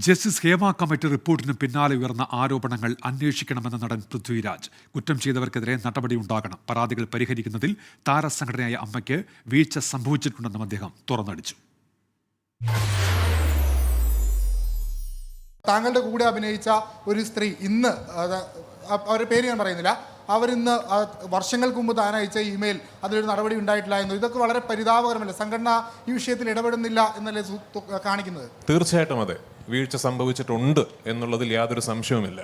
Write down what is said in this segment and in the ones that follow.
Justice Hema committee റിപ്പോർട്ടിന് പിന്നാലെ ഉയർന്ന ആരോപണങ്ങൾ അന്വേഷിക്കണമെന്ന നടൻ പൃഥ്വിരാജ്. കുറ്റം ചെയ്തവർക്കെതിരെ നടപടിയുണ്ടാകണം. പരാതികൾ പരിഹരിക്കുന്നതിൽ താരസംഘടനയായ അമ്മയ്ക്ക് വീഴ്ച സംഭവിച്ചിട്ടുണ്ടെന്നും അദ്ദേഹം തുറന്നടിച്ചു. താങ്കളുടെ കൂടെ അഭിനയിച്ച ഒരു സ്ത്രീ ഇന്ന്, അവരുടെ പേര് ഞാൻ പറയുന്നില്ല, അവരിന്ന് വർഷങ്ങൾക്ക് മുമ്പ് താൻ അയച്ച ഇമെയിൽ അതിലൊരു നടപടി ഉണ്ടായിട്ടില്ല എന്നു. ഇതൊക്കെ വളരെ പരിതാപകരമല്ല. സംഘടന ഈ വിഷയത്തിൽ ഇടപെടുന്നില്ല എന്നല്ലേ കാണിക്കുന്നത്? തീർച്ചയായിട്ടും അതെ, വീഴ്ച സംഭവിച്ചിട്ടുണ്ട് എന്നുള്ളതിൽ യാതൊരു സംശയവുമില്ല.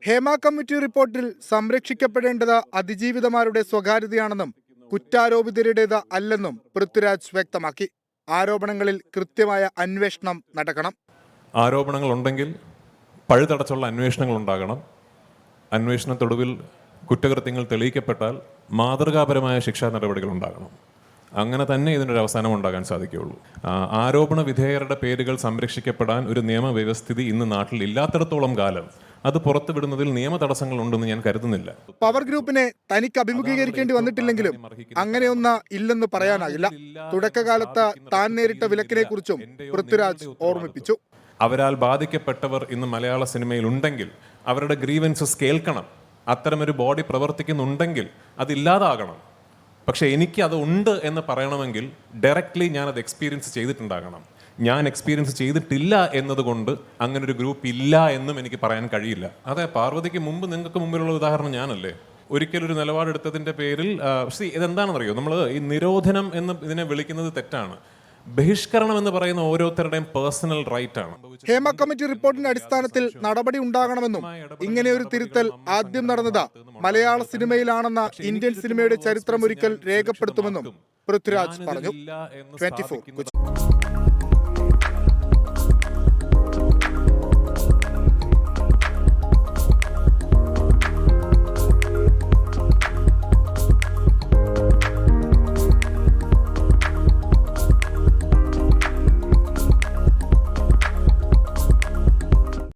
ഹേമ കമ്മിറ്റി റിപ്പോർട്ടിൽ സംരക്ഷിക്കപ്പെടേണ്ടത് അതിജീവിതമാരുടെ സ്വകാര്യതയാണെന്നും കുറ്റാരോപിതരുടേത് അല്ലെന്നും പൃഥ്വിരാജ് വ്യക്തമാക്കി. ആരോപണങ്ങളിൽ കൃത്യമായ അന്വേഷണം നടക്കണം. ആരോപണങ്ങൾ ഉണ്ടെങ്കിൽ പഴുതടച്ചുള്ള അന്വേഷണങ്ങൾ ഉണ്ടാകണം. അന്വേഷണത്തൊടുവിൽ കുറ്റകൃത്യങ്ങൾ തെളിയിക്കപ്പെട്ടാൽ മാതൃകാപരമായ ശിക്ഷാ നടപടികൾ ഉണ്ടാകണം. അങ്ങനെ തന്നെ ഇതിനൊരു അവസാനം ഉണ്ടാകാൻ സാധിക്കുകയുള്ളൂ. ആരോപണ വിധേയരുടെ പേരുകൾ സംരക്ഷിക്കപ്പെടാൻ ഒരു നിയമവ്യവസ്ഥിതി ഇന്ന് നാട്ടിൽ ഇല്ലാത്തിടത്തോളം കാലം അത് പുറത്തുവിടുന്നതിൽ നിയമ തടസ്സങ്ങൾ ഉണ്ടെന്ന് ഞാൻ കരുതുന്നില്ല. പവർ ഗ്രൂപ്പിനെ തനിക്ക് അഭിമുഖീകരിക്കേണ്ടി വന്നിട്ടില്ലെങ്കിലും അങ്ങനെയൊന്ന് ഇല്ലെന്ന് പറയാനാകില്ല. തുടക്കകാലത്ത് താൻ നേരിട്ട വിലക്കിനെ കുറിച്ചും പൃഥ്വിരാജ് ഓർമ്മിപ്പിച്ചു. അവരാൽ ബാധിക്കപ്പെട്ടവർ ഇന്ന് മലയാള സിനിമയിൽ ഉണ്ടെങ്കിൽ അവരുടെ ഗ്രീവൻസസ് കേൾക്കണം. അത്തരമൊരു ബോഡി പ്രവർത്തിക്കുന്നുണ്ടെങ്കിൽ അതില്ലാതാകണം. പക്ഷേ എനിക്ക് അത് ഉണ്ട് എന്ന് പറയണമെങ്കിൽ ഡയറക്റ്റ്ലി ഞാനത് എക്സ്പീരിയൻസ് ചെയ്തിട്ടുണ്ടാകണം. ഞാൻ എക്സ്പീരിയൻസ് ചെയ്തിട്ടില്ല എന്നതുകൊണ്ട് അങ്ങനൊരു ഗ്രൂപ്പ് ഇല്ല എന്നും എനിക്ക് പറയാൻ കഴിയില്ല. അതെ, പാർവതിക്ക് മുമ്പ് നിങ്ങൾക്ക് മുമ്പിലുള്ള ഉദാഹരണം ഞാനല്ലേ. ഒരിക്കലൊരു നിലപാടെടുത്തതിൻ്റെ പേരിൽ ഇതെന്താണെന്നറിയോ, നമ്മൾ ഈ നിരോധനം എന്ന് ഇതിനെ വിളിക്കുന്നത് തെറ്റാണ്. ബഹിഷ്കരണം എന്ന് പറയുന്ന ഓരോരുത്തരുടെയും പേഴ്സണൽ റൈറ്റ് ആണ്. ഹേമ കമ്മിറ്റി റിപ്പോർട്ടിന്റെ അടിസ്ഥാനത്തിൽ നടപടി ഉണ്ടാകണമെന്നും ഇങ്ങനെയൊരു തിരുത്തൽ ആദ്യം നടന്നത് മലയാള സിനിമയിലാണെന്ന ഇന്ത്യൻ സിനിമയുടെ ചരിത്രം ഒരിക്കൽ രേഖപ്പെടുത്തുമെന്നും പൃഥ്വിരാജ് പറഞ്ഞു. 24